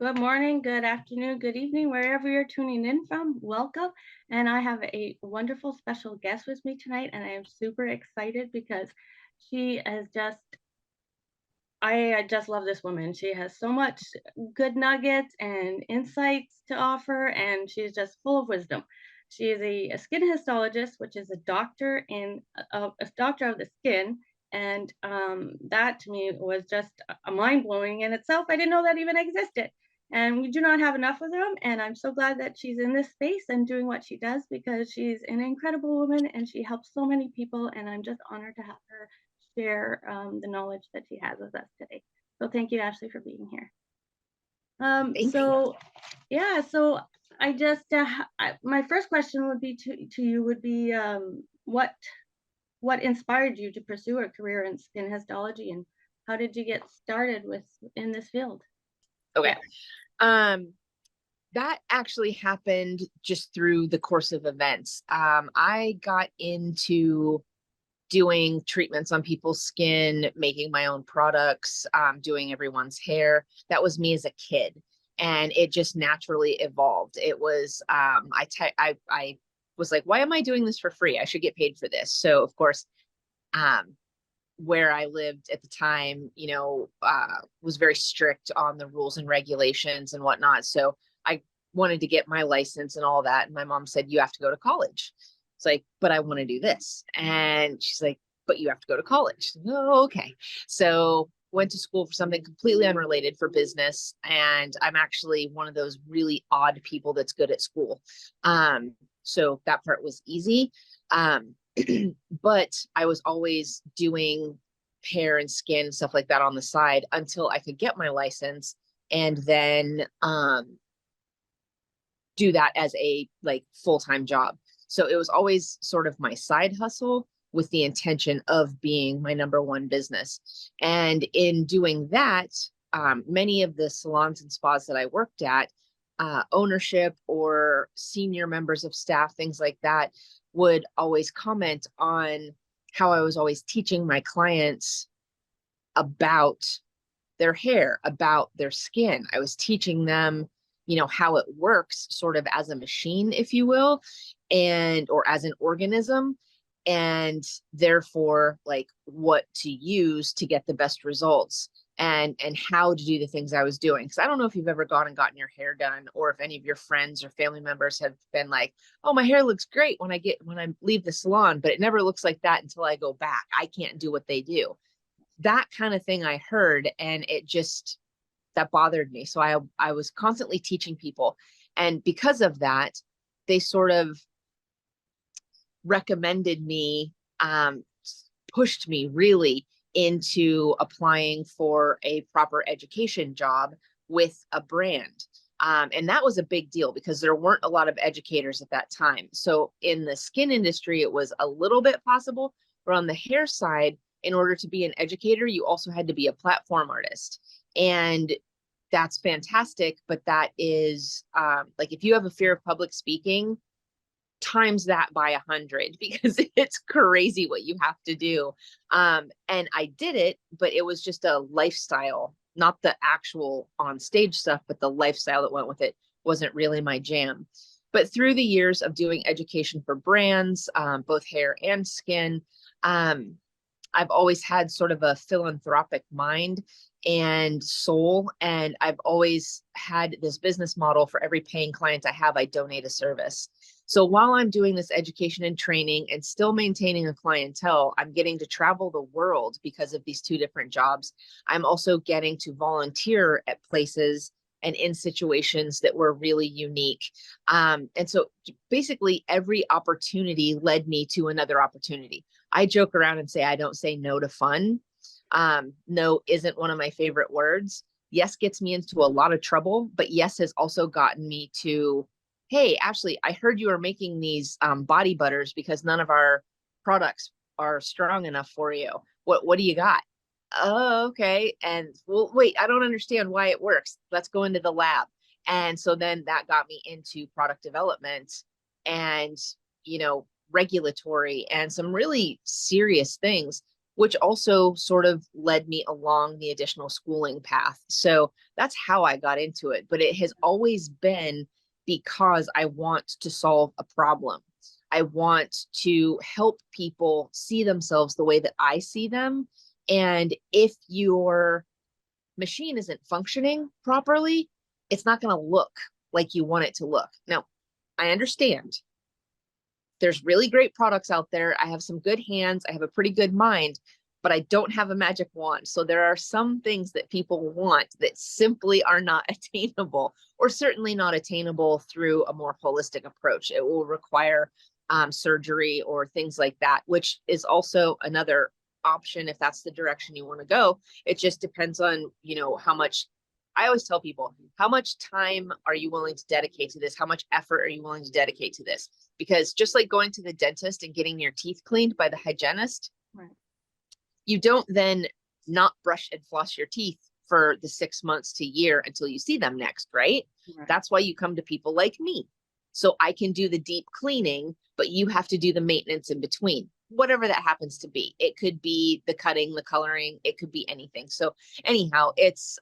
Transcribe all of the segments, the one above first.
Good morning, good afternoon, good evening, wherever you're tuning in from. Welcome. And I have a wonderful special guest with me tonight, and I am super excited because she is I just love this woman. She has so much good nuggets and insights to offer, and she's just full of wisdom. She is a skin histologist, which is a doctor of the skin, and that to me was just a mind blowing in itself. I didn't know that even existed, and we do not have enough of them. And I'm so glad that she's in this space and doing what she does because she's an incredible woman and she helps so many people. And I'm just honored to have her share the knowledge that she has with us today. So thank you, Ashlee, for being here. Thank you. So yeah, so I just my first question would be to you would be what inspired you to pursue a career in skin histology, and how did you get started in this field? Okay. Yeah. That actually happened just through the course of events. I got into doing treatments on people's skin, making my own products, doing everyone's hair. That was me as a kid, and it just naturally evolved. It was I was like, why am I doing this for free? I should get paid for this. So of course, where I lived at the time, was very strict on the rules and regulations and whatnot. So I wanted to get my license and all that. And my mom said, you have to go to college. It's like, but I want to do this. And she's like, but you have to go to college. Oh, okay. So went to school for something completely unrelated for business. And I'm actually one of those really odd people that's good at school. So that part was easy. But I was always doing hair and skin and stuff like that on the side until I could get my license and then do that as a full-time job. So it was always sort of my side hustle with the intention of being my number one business. And in doing that, many of the salons and spas that I worked at, ownership or senior members of staff, things like that, would always comment on how I was always teaching my clients about their hair, about their skin. I was teaching them, how it works sort of as a machine, if you will, or as an organism, and therefore what to use to get the best results and how to do the things I was doing. Because I don't know if you've ever gone and gotten your hair done, or if any of your friends or family members have been like, oh, my hair looks great when I leave the salon, but it never looks like that until I go back. I can't do what they do. That kind of thing I heard, and that bothered me. So I was constantly teaching people. And because of that, they sort of recommended me, pushed me really into applying for a proper education job with a brand. And that was a big deal because there weren't a lot of educators at that time. So in the skin industry, it was a little bit possible, but on the hair side, in order to be an educator, you also had to be a platform artist. And that's fantastic. But that is if you have a fear of public speaking, times that by 100, because it's crazy what you have to do. And I did it, but it was just a lifestyle, not the actual on stage stuff, but the lifestyle that went with it wasn't really my jam. But through the years of doing education for brands, both hair and skin, I've always had sort of a philanthropic mind and soul. And I've always had this business model: for every paying client I have, I donate a service. So while I'm doing this education and training and still maintaining a clientele, I'm getting to travel the world because of these two different jobs. I'm also getting to volunteer at places and in situations that were really unique. And so basically every opportunity led me to another opportunity. I joke around and say I don't say no to fun. No isn't one of my favorite words. Yes gets me into a lot of trouble, but yes has also gotten me to, hey, Ashlee, I heard you are making these body butters because none of our products are strong enough for you. What do you got? Oh, okay. And well, wait, I don't understand why it works. Let's go into the lab. And so then that got me into product development and, regulatory and some really serious things. which also sort of led me along the additional schooling path. So that's how I got into it. But it has always been because I want to solve a problem. I want to help people see themselves the way that I see them. And if your machine isn't functioning properly, it's not going to look like you want it to look. Now, I understand there's really great products out there. I have some good hands. I have a pretty good mind, but I don't have a magic wand. So there are some things that people want that simply are not attainable, or certainly not attainable through a more holistic approach. It will require surgery or things like that, which is also another option if that's the direction you want to go. It just depends on, how much. I always tell people, how much time are you willing to dedicate to this? How much effort are you willing to dedicate to this? Because just like going to the dentist and getting your teeth cleaned by the hygienist, Right. you don't then not brush and floss your teeth for the 6 months to year until you see them next, right? Right. That's why you come to people like me. So I can do the deep cleaning, but you have to do the maintenance in between, whatever that happens to be. It could be the cutting, the coloring, it could be anything. So anyhow, it's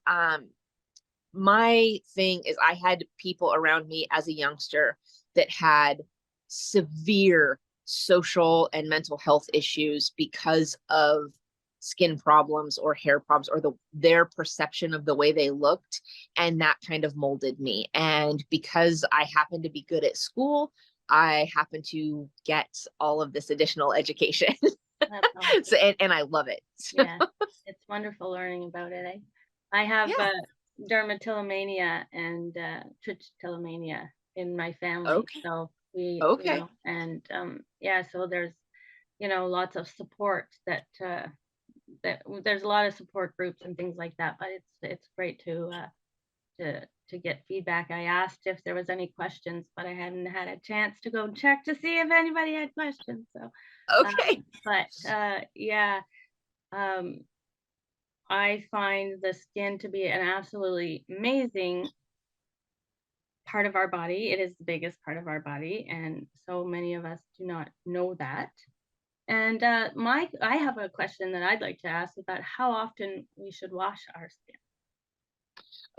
my thing is I had people around me as a youngster that had severe social and mental health issues because of skin problems or hair problems or their perception of the way they looked. And that kind of molded me. And because I happened to be good at school, I happened to get all of this additional education. That's awesome. So, and I love it. Yeah, it's wonderful learning about it. I have Yeah. dermatillomania and trichotillomania in my family. Okay. So we, Okay. and yeah, so there's, lots of support that there's a lot of support groups and things like that. But it's great to get feedback. I asked if there was any questions, but I hadn't had a chance to go check to see if anybody had questions. So, Okay. yeah. Um, I find the skin to be an absolutely amazing part of our body. It is the biggest part of our body, and so many of us do not know that. And I have a question that I'd like to ask about how often we should wash our skin.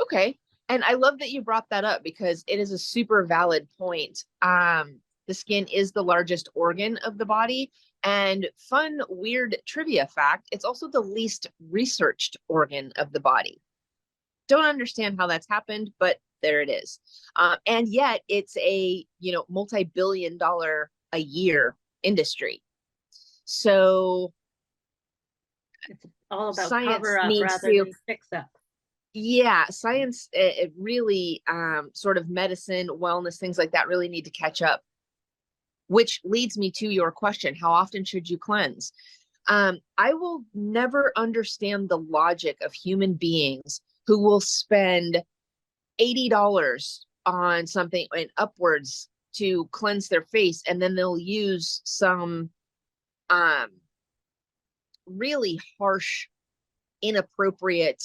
Okay. And I love that you brought that up because it is a super valid point. The skin is the largest organ of the body. And fun, weird trivia fact, it's also the least researched organ of the body. Don't understand how that's happened, but there it is. And yet it's a, multi-billion-dollar a year industry. So It's all about science cover up needs rather to, than fix up. yeah, science, it really, sort of medicine, wellness, things like that really need to catch up, which leads me to your question, how often should you cleanse? I will never understand the logic of human beings who will spend $80 on something and upwards to cleanse their face, and then they'll use some really harsh, inappropriate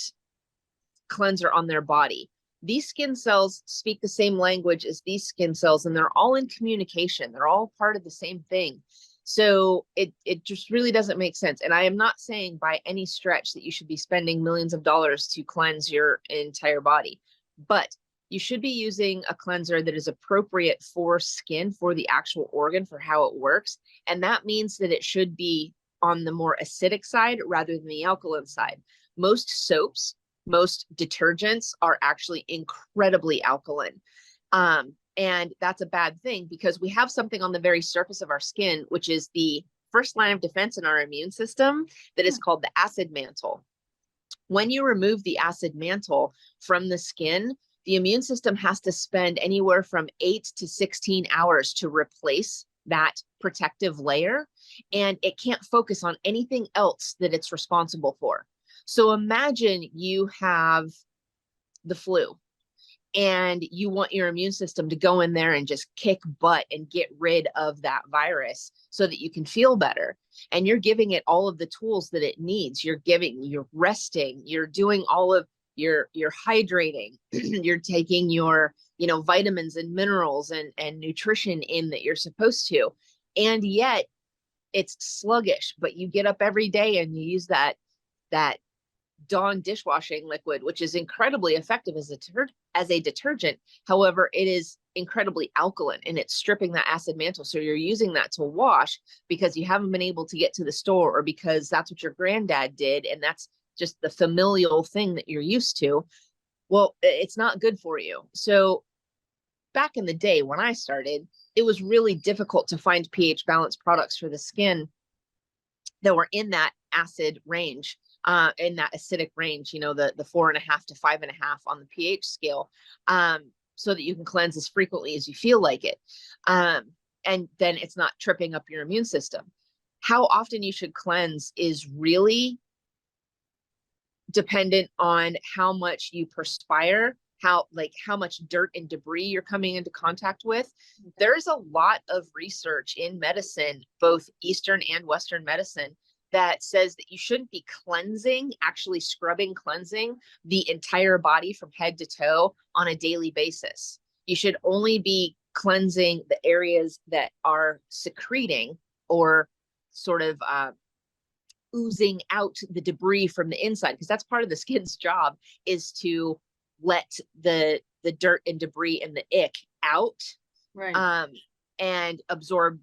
cleanser on their body. These skin cells speak the same language as these skin cells, and they're all in communication. They're all part of the same thing. So it just really doesn't make sense. And I am not saying by any stretch that you should be spending millions of dollars to cleanse your entire body, but you should be using a cleanser that is appropriate for skin, for the actual organ, for how it works. And that means that it should be on the more acidic side rather than the alkaline side. Most soaps, most detergents are actually incredibly alkaline. And that's a bad thing because we have something on the very surface of our skin, which is the first line of defense in our immune system that is called the acid mantle. When you remove the acid mantle from the skin, the immune system has to spend anywhere from 8 to 16 hours to replace that protective layer, and it can't focus on anything else that it's responsible for. So imagine you have the flu and you want your immune system to go in there and just kick butt and get rid of that virus so that you can feel better. And you're giving it all of the tools that it needs. You're resting, you're doing all of you're hydrating, you're taking your, vitamins and minerals and nutrition in that you're supposed to. And yet it's sluggish, but you get up every day and you use that Dawn dishwashing liquid, which is incredibly effective as a detergent. However, it is incredibly alkaline and it's stripping that acid mantle. So you're using that to wash because you haven't been able to get to the store, or because that's what your granddad did and that's just the familial thing that you're used to. Well, it's not good for you. So back in the day when I started, it was really difficult to find pH balanced products for the skin that were in that acid range, in that acidic range, the 4.5 to 5.5 on the pH scale, so that you can cleanse as frequently as you feel like it. And then it's not tripping up your immune system. How often you should cleanse is really dependent on how much you perspire, how much dirt and debris you're coming into contact with. There's a lot of research in medicine, both Eastern and Western medicine, that says that you shouldn't be actually cleansing the entire body from head to toe on a daily basis. You should only be cleansing the areas that are secreting or sort of oozing out the debris from the inside, because that's part of the skin's job, is to let the dirt and debris and the ick out, Right. and absorb,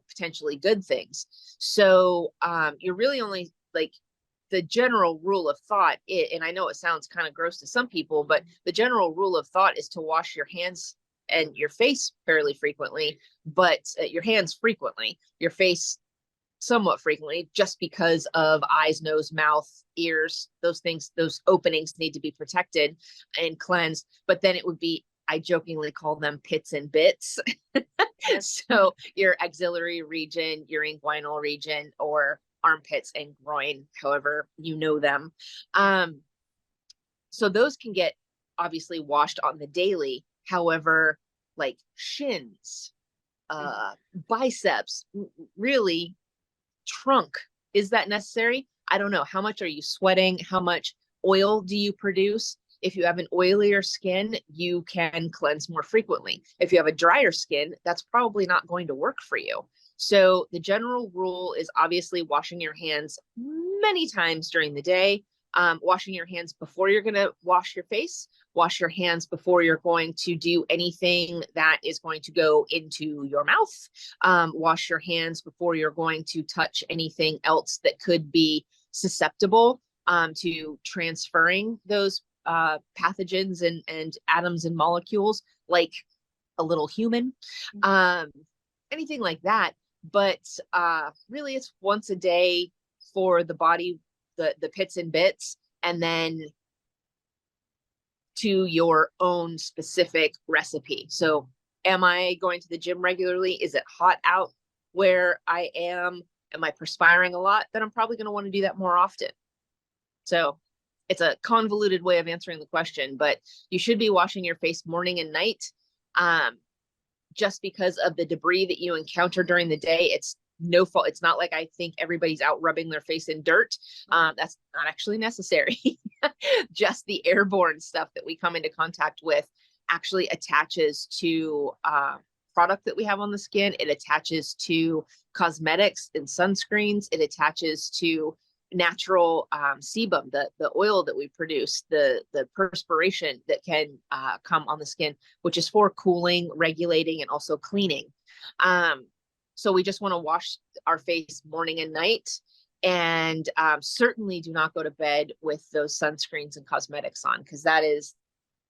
potentially good things. So you're really only the general rule of thought, and I know it sounds kind of gross to some people, but the general rule of thought is to wash your hands and your face fairly frequently, but your hands frequently, your face somewhat frequently, just because of eyes, nose, mouth, ears, those things, those openings need to be protected and cleansed. But then it would be, I jokingly call them pits and bits. Yes. So your axillary region, your inguinal region, or armpits and groin, however you know them. So those can get obviously washed on the daily. However, like shins, biceps, really, trunk, is that necessary? I don't know. How much are you sweating? How much oil do you produce? If you have an oilier skin, you can cleanse more frequently. If you have a drier skin, that's probably not going to work for you. So the general rule is obviously washing your hands many times during the day, washing your hands before you're going to wash your face, wash your hands before you're going to do anything that is going to go into your mouth, wash your hands before you're going to touch anything else that could be susceptible to transferring those pathogens and atoms and molecules, like a little human, anything like that. But really, it's once a day for the body, the pits and bits, and then to your own specific recipe. So am I going to the gym regularly? Is it hot out where I am? Am I perspiring a lot? Then I'm probably going to want to do that more often. So it's a convoluted way of answering the question, but you should be washing your face morning and night. Just because of the debris that you encounter during the day, it's no fault. It's not like I think everybody's out rubbing their face in dirt. That's not actually necessary. Just the airborne stuff that we come into contact with actually attaches to product that we have on the skin. It attaches to cosmetics and sunscreens. It attaches to natural sebum, the oil that we produce, the perspiration that can come on the skin, which is for cooling, regulating, and also cleaning. So we just want to wash our face morning and night, and certainly do not go to bed with those sunscreens and cosmetics on, because that is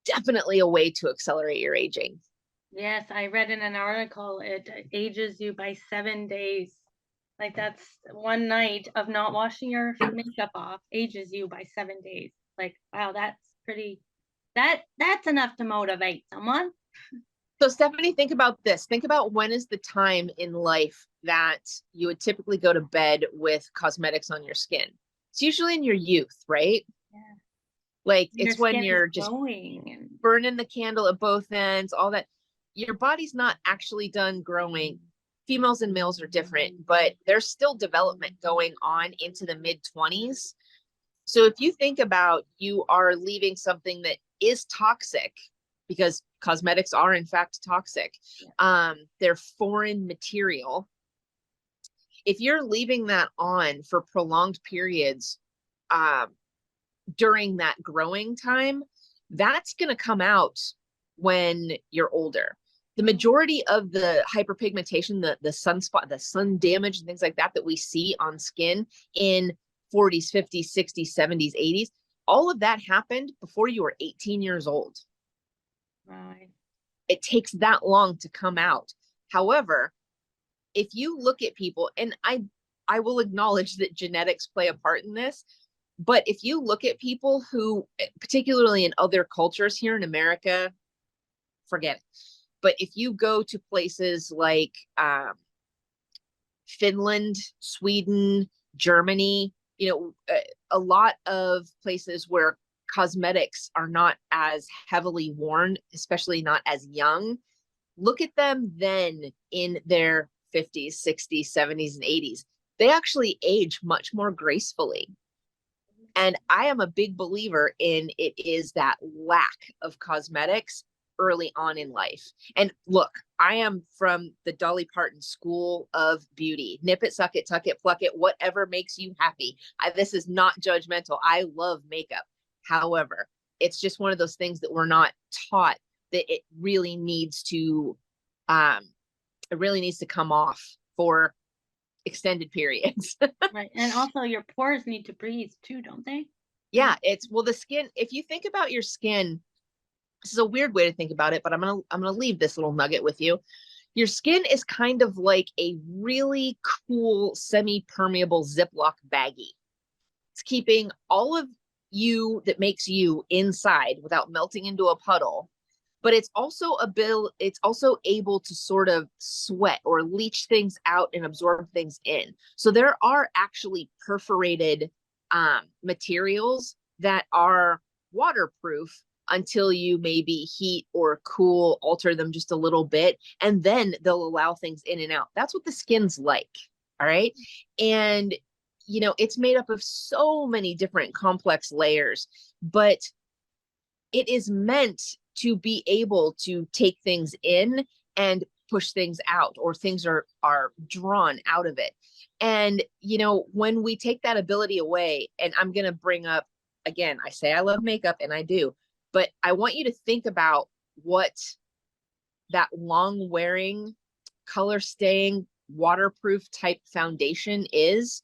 definitely a way to accelerate your aging. Yes, I read in an article it ages you by 7 days. Like that's one night of not washing your makeup off ages you by 7 days. Like, wow, that's pretty, that's enough to motivate someone. So Stefanie, think about this. Think about, when is the time in life that you would typically go to bed with cosmetics on your skin? It's usually in your youth, right? Yeah. Like Your it's when skin is you're just glowing and burning the candle at both ends, all that. Your body's not actually done growing. Females and males are different, but there's still development going on into the mid-20s. So if you think about, you are leaving something that is toxic, because cosmetics are in fact toxic. They're foreign material. If you're leaving that on for prolonged periods during that growing time, that's going to come out when you're older. The majority of the hyperpigmentation, the sunspot, the sun damage, and things like that that we see on skin in 40s, 50s, 60s, 70s, 80s, all of that happened before you were 18 years old. Right. It takes that long to come out. However, if you look at people, and I will acknowledge that genetics play a part in this, but if you look at people who, particularly in other cultures here in America, forget it. But if you go to places like Finland, Sweden, Germany, a lot of places where cosmetics are not as heavily worn, especially not as young, look at them then in their 50s, 60s, 70s, and 80s. They actually age much more gracefully. And I am a big believer in it is that lack of cosmetics early on in life. And look, I am from the Dolly Parton school of beauty. Nip it, suck it, tuck it, pluck it, whatever makes you happy. This is not judgmental. I love makeup. However, it's just one of those things that we're not taught that it really needs to come off for extended periods. Right. And also your pores need to breathe too, don't they? Yeah, the skin, if you think about your skin, this is a weird way to think about it, but I'm gonna leave this little nugget with you. Your skin is kind of like a really cool semi-permeable Ziploc baggie. It's keeping all of you that makes you inside without melting into a puddle, but it's also able to sort of sweat or leach things out and absorb things in. So there are actually perforated materials that are waterproof until you maybe heat or cool, alter them just a little bit, and then they'll allow things in and out. That's what the skin's like. All right. And it's made up of so many different complex layers, but it is meant to be able to take things in and push things out, or things are drawn out of it. And when we take that ability away, and I'm going to bring up again, I say I love makeup, and I do, but I want you to think about what that long wearing, color staying, waterproof type foundation is.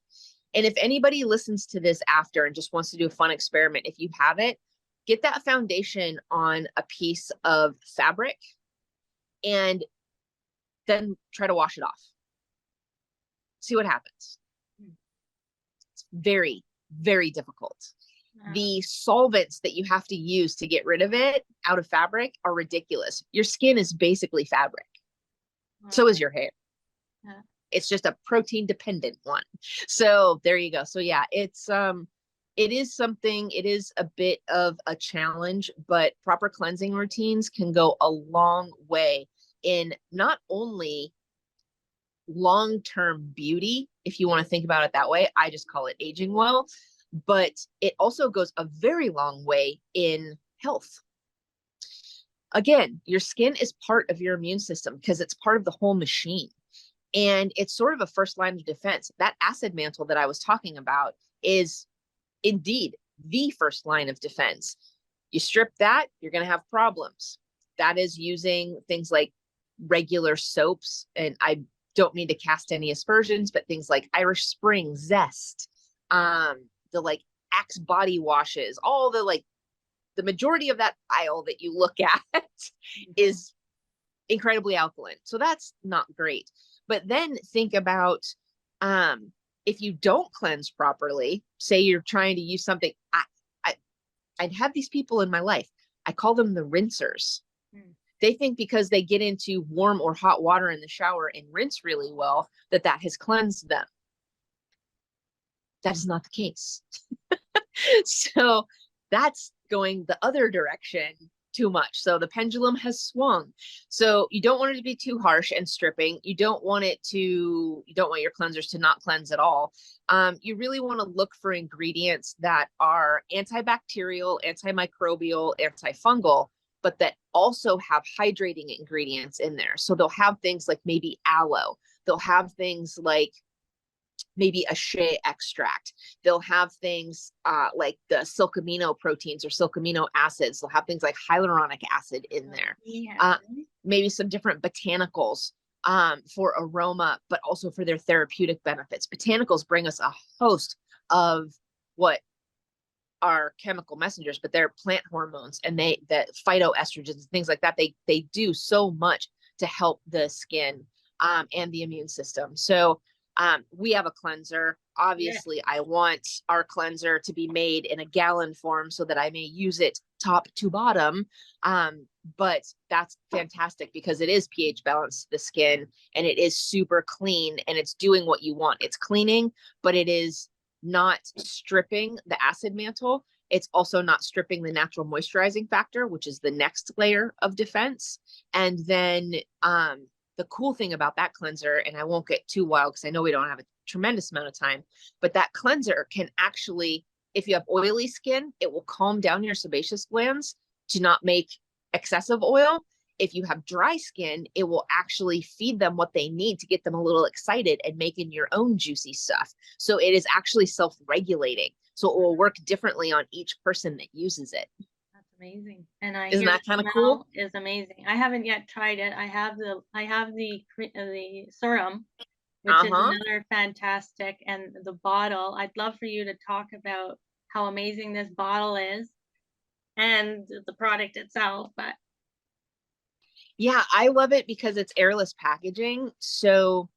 And if anybody listens to this after and just wants to do a fun experiment, if you have it, get that foundation on a piece of fabric and then try to wash it off. See what happens. It's very, very difficult. The solvents that you have to use to get rid of it out of fabric are ridiculous. Your skin is basically fabric. So is your hair. It's just a protein dependent one. So there you go. So yeah, it is a bit of a challenge, but proper cleansing routines can go a long way in not only long-term beauty, if you want to think about it that way. I just call it aging well, but it also goes a very long way in health. Again, your skin is part of your immune system because it's part of the whole machine. And it's sort of a first line of defense. That acid mantle that I was talking about is indeed the first line of defense. You strip that, you're going to have problems. That is using things like regular soaps. And I don't mean to cast any aspersions, but things like Irish Spring, Zest, the like Axe body washes, all the majority of that aisle that you look at is incredibly alkaline. So that's not great. But then think about if you don't cleanse properly, say you're trying to use something. I'd have these people in my life. I call them the rinsers. They think because they get into warm or hot water in the shower and rinse really well, that has cleansed them. That is not the case. So that's going the other direction too much. So the pendulum has swung. So you don't want it to be too harsh and stripping. You don't want your cleansers to not cleanse at all. You really want to look for ingredients that are antibacterial, antimicrobial, antifungal, but that also have hydrating ingredients in there. So they'll have things like maybe aloe. They'll have things like maybe a shea extract. They'll have things like the silk amino proteins or silk amino acids. They'll have things like hyaluronic acid in there. Yeah. Maybe some different botanicals for aroma, but also for their therapeutic benefits. Botanicals bring us a host of what are chemical messengers, but they're plant hormones, and that phytoestrogens, things like that. They do so much to help the skin and the immune system. So we have a cleanser. Yeah. Obviously, I want our cleanser to be made in a gallon form so that I may use it top to bottom. But that's fantastic because it is pH balanced to the skin, and it is super clean, and it's doing what you want. It's cleaning, but it is not stripping the acid mantle. It's also not stripping the natural moisturizing factor, which is the next layer of defense. And then the cool thing about that cleanser, and I won't get too wild because I know we don't have a tremendous amount of time, but that cleanser can actually, if you have oily skin, it will calm down your sebaceous glands to not make excessive oil. If you have dry skin, it will actually feed them what they need to get them a little excited and making your own juicy stuff. So it is actually self-regulating. So it will work differently on each person that uses it. That's amazing. And I Isn't hear that the kind of cool? smell is amazing. I haven't yet tried it. I have the serum, which is Uh-huh. another fantastic, and the bottle. I'd love for you to talk about how amazing this bottle is and the product itself, but Yeah, I love it because it's airless packaging. So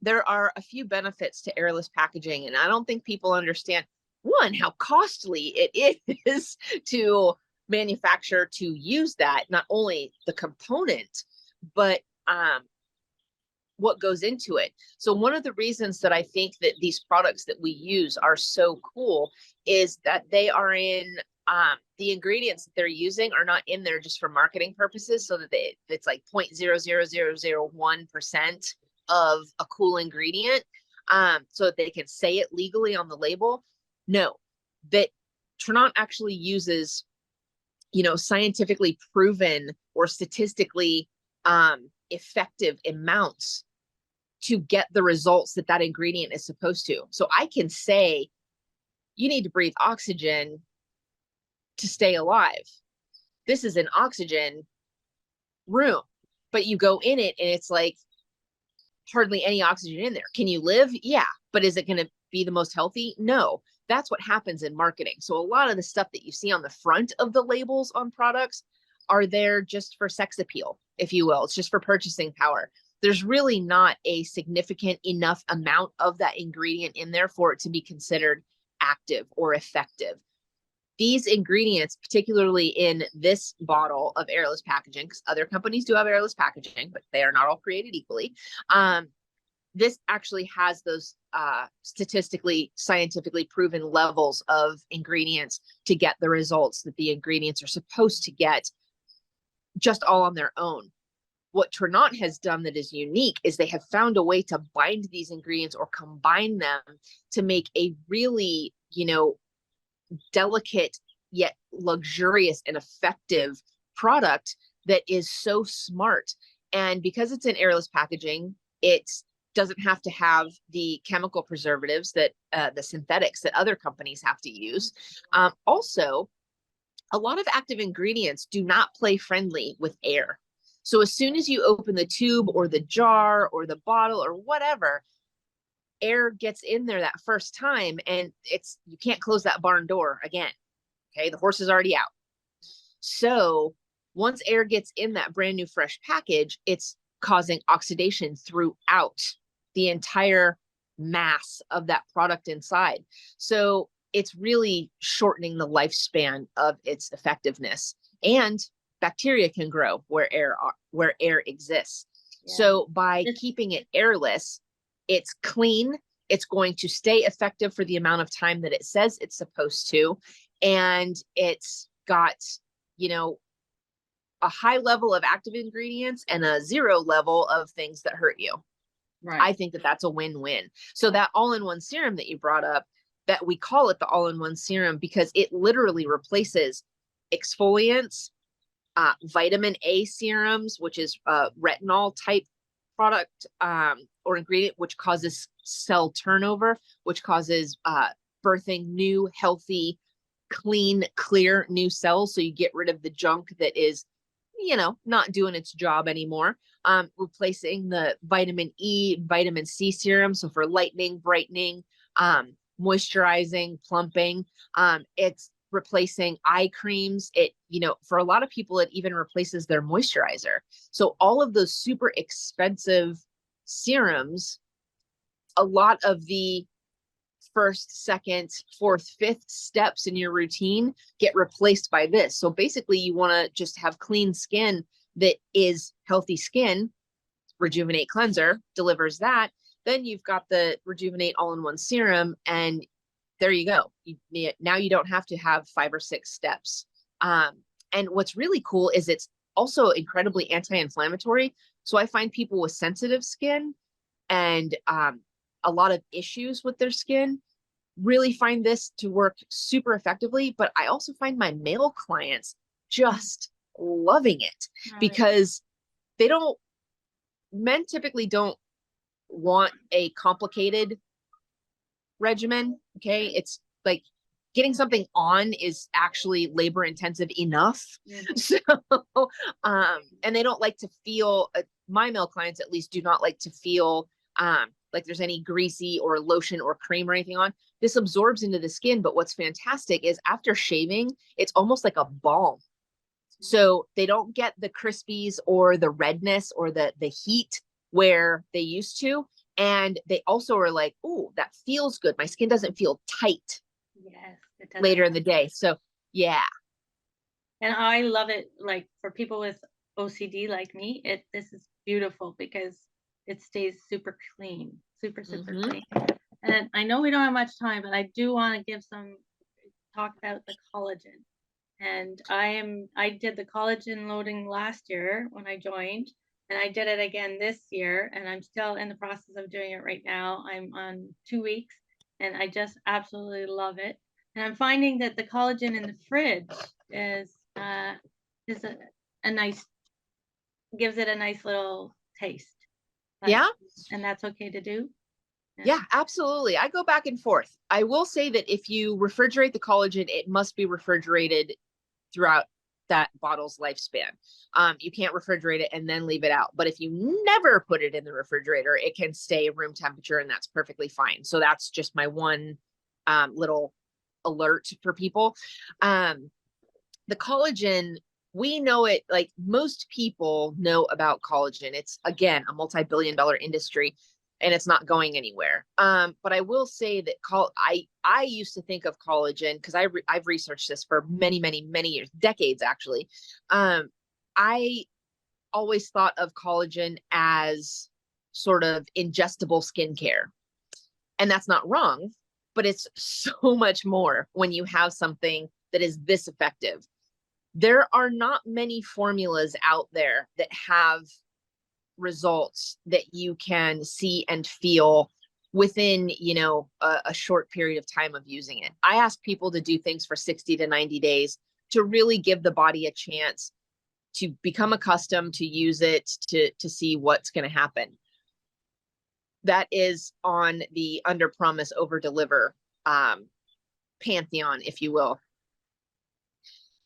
there are a few benefits to airless packaging, and I don't think people understand, one, how costly it is to manufacture, to use that, not only the component, but what goes into it. So one of the reasons that I think that these products that we use are so cool is that they are in the ingredients that they're using are not in there just for marketing purposes, so that it's like 0.00001% of a cool ingredient, so that they can say it legally on the label. No, that Trinont actually uses, scientifically proven or statistically effective amounts to get the results that that ingredient is supposed to. So I can say, you need to breathe oxygen to stay alive. This is an oxygen room, but you go in it and it's like hardly any oxygen in there. Can you live? Yeah. But is it going to be the most healthy? No. That's what happens in marketing. So a lot of the stuff that you see on the front of the labels on products are there just for sex appeal, if you will. It's just for purchasing power. There's really not a significant enough amount of that ingredient in there for it to be considered active or effective. These ingredients, particularly in this bottle of airless packaging, because other companies do have airless packaging, but they are not all created equally. This actually has those statistically, scientifically proven levels of ingredients to get the results that the ingredients are supposed to get just all on their own. What Trinont has done that is unique is they have found a way to bind these ingredients or combine them to make a really, delicate yet luxurious and effective product that is so smart. And because it's in airless packaging, it doesn't have to have the chemical preservatives that the synthetics that other companies have to use. Also, a lot of active ingredients do not play friendly with air. So as soon as you open the tube or the jar or the bottle or whatever, air gets in there that first time, and you can't close that barn door again. Okay, the horse is already out. So once air gets in that brand new fresh package, it's causing oxidation throughout the entire mass of that product inside. So it's really shortening the lifespan of its effectiveness, and bacteria can grow where air exists. yeah. So by keeping it airless, it's clean, it's going to stay effective for the amount of time that it says it's supposed to, and it's got, a high level of active ingredients and a zero level of things that hurt you. Right. I think that that's a win-win. So that all-in-one serum that you brought up, that we call it the all-in-one serum because it literally replaces exfoliants, vitamin A serums, which is retinol type product, or ingredient, which causes cell turnover, which causes birthing new, healthy, clean, clear new cells. So you get rid of the junk that is, not doing its job anymore. Replacing the vitamin E, vitamin C serum. So for lightening, brightening, moisturizing, plumping. It's replacing eye creams. It, for a lot of people, it even replaces their moisturizer. So all of those super expensive serums, a lot of the first, second, fourth, fifth steps in your routine get replaced by this. So basically you want to just have clean skin that is healthy skin. Rejuvenate cleanser delivers that. Then you've got the Rejuvenate all-in-one serum, and there you go. Now you don't have to have 5 or 6 steps. And what's really cool is it's also incredibly anti-inflammatory. So I find people with sensitive skin and a lot of issues with their skin really find this to work super effectively. But I also find my male clients just loving it because men typically don't want a complicated regimen. Okay. It's like getting something on is actually labor intensive enough. Mm-hmm. So, and they don't like to feel, my male clients at least do not like to feel like there's any greasy or lotion or cream or anything on. This absorbs into the skin. But what's fantastic is after shaving, it's almost like a balm. So they don't get the crispies or the redness or the heat where they used to. And they also are like, oh, that feels good. My skin doesn't feel tight. Yes, later in the day. So yeah. And I love it. Like for people with OCD like me, this is beautiful because it stays super clean, super clean. And I know we don't have much time, but I do want to give talk about the collagen. And I did the collagen loading last year when I joined, and I did it again this year, and I'm still in the process of doing it right now. I'm on 2 weeks, and I just absolutely love it. And I'm finding that the collagen in the fridge is a nice, gives it a nice little taste. Yeah. And that's okay to do. Yeah, absolutely. I go back and forth. I will say that if you refrigerate the collagen, it must be refrigerated throughout that bottle's lifespan. You can't refrigerate it and then leave it out. But if you never put it in the refrigerator, it can stay room temperature, and that's perfectly fine. So that's just my one little alert for people. The collagen, we know it, like most people know about collagen. It's, again, a multi-billion-dollar industry, and it's not going anywhere. But I will say that I used to think of collagen, because I've researched this for many, many, many years, decades actually. I always thought of collagen as sort of ingestible skincare. And that's not wrong, but it's so much more when you have something that is this effective. There are not many formulas out there that have results that you can see and feel within, a short period of time of using it. I ask people to do things for 60 to 90 days to really give the body a chance to become accustomed to use it, to see what's going to happen. That is on the under promise, over deliver pantheon, if you will.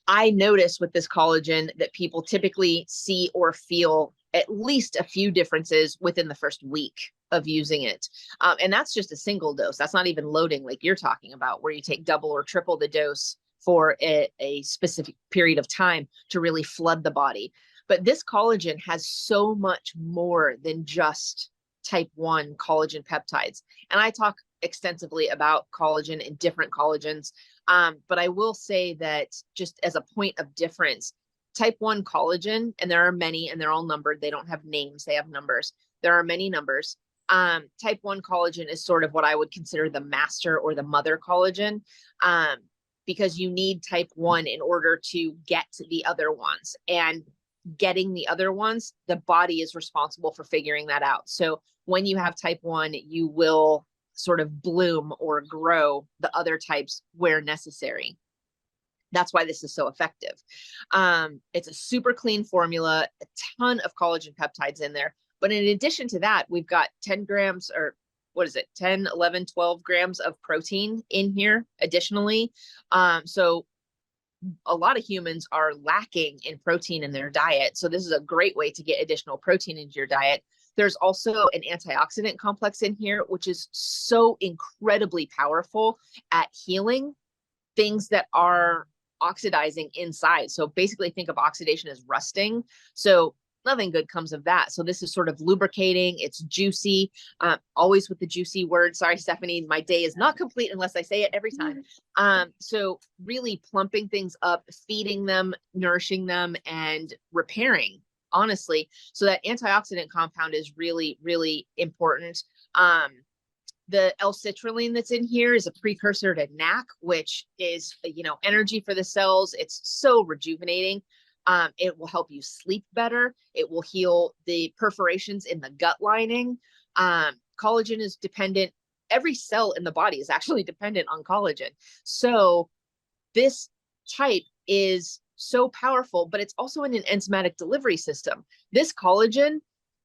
I notice with this collagen that people typically see or feel at least a few differences within the first week of using it. And that's just a single dose. That's not even loading like you're talking about, where you take double or triple the dose for a specific period of time to really flood the body. But this collagen has so much more than just type 1 collagen peptides. And I talk extensively about collagen and different collagens. But I will say that just as a point of difference, type 1 collagen, and there are many, and they're all numbered. They don't have names, they have numbers. There are many numbers. Type 1 collagen is sort of what I would consider the master or the mother collagen, because you need type 1 in order to get the other ones. And getting the other ones, the body is responsible for figuring that out. So when you have type 1, you will sort of bloom or grow the other types where necessary. That's why this is so effective. It's a super clean formula, a ton of collagen peptides in there. But in addition to that, we've got 10 grams, or what is it, 10, 11, 12 grams of protein in here additionally. So a lot of humans are lacking in protein in their diet. So this is a great way to get additional protein into your diet. There's also an antioxidant complex in here, which is so incredibly powerful at healing things that are oxidizing inside. So basically think of oxidation as rusting. So nothing good comes of that. So this is sort of lubricating. It's juicy, always with the juicy word. Sorry, Stefanie, my day is not complete unless I say it every time. So really plumping things up, feeding them, nourishing them, and repairing, honestly. So that antioxidant compound is really, really important. The L-citrulline that's in here is a precursor to NAC, which is, energy for the cells. It's so rejuvenating. It will help you sleep better. It will heal the perforations in the gut lining. Collagen is dependent. Every cell in the body is actually dependent on collagen. So this type is so powerful, but it's also in an enzymatic delivery system. This collagen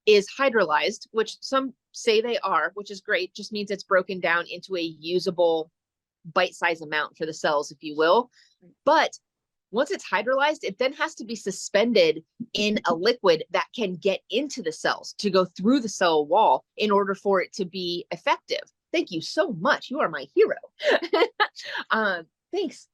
is hydrolyzed, which some say they are, which is great. Just means it's broken down into a usable bite-sized amount for the cells, if you will. But once it's hydrolyzed, it then has to be suspended in a liquid that can get into the cells to go through the cell wall in order for it to be effective. Thank you so much. You are my hero. Thanks.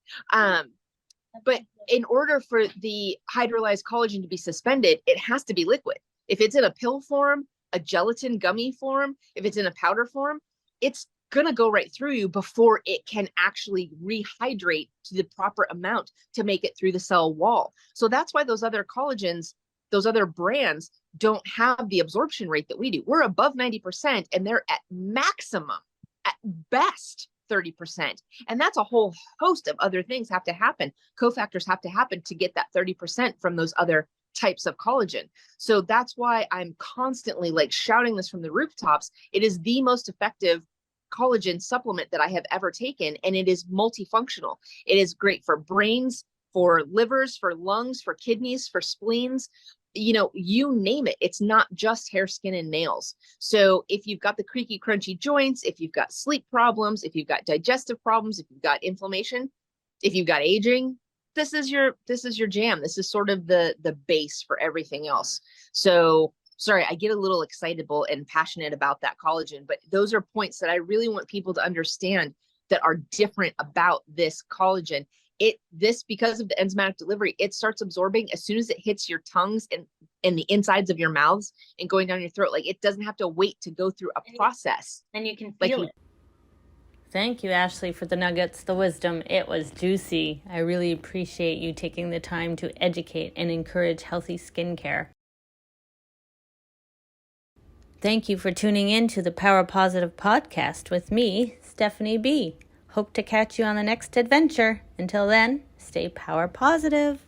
But in order for the hydrolyzed collagen to be suspended, it has to be liquid. If it's in a pill form, a gelatin gummy form, if it's in a powder form, it's going to go right through you before it can actually rehydrate to the proper amount to make it through the cell wall. So that's why those other collagens, those other brands don't have the absorption rate that we do. We're above 90% and they're at maximum, at best, 30%. And that's a whole host of other things have to happen. Cofactors have to happen to get that 30% from those other types of collagen. So that's why I'm constantly shouting this from the rooftops. It is the most effective collagen supplement that I have ever taken, and it is multifunctional. It is great for brains, for livers, for lungs, for kidneys, for spleens, you name it. It's not just hair, skin, and nails. So if you've got the creaky, crunchy joints, if you've got sleep problems, if you've got digestive problems, if you've got inflammation, if you've got aging, this is your jam. This is sort of the base for everything else. So sorry, I get a little excitable and passionate about that collagen, but those are points that I really want people to understand that are different about this collagen. Because of the enzymatic delivery, it starts absorbing as soon as it hits your tongues and the insides of your mouths and going down your throat. It doesn't have to wait to go through a process. And you can feel it. Thank you, Ashlee, for the nuggets, the wisdom. It was juicy. I really appreciate you taking the time to educate and encourage healthy skincare. Thank you for tuning in to the Power Positive podcast with me, Stefanie B. Hope to catch you on the next adventure. Until then, stay power positive.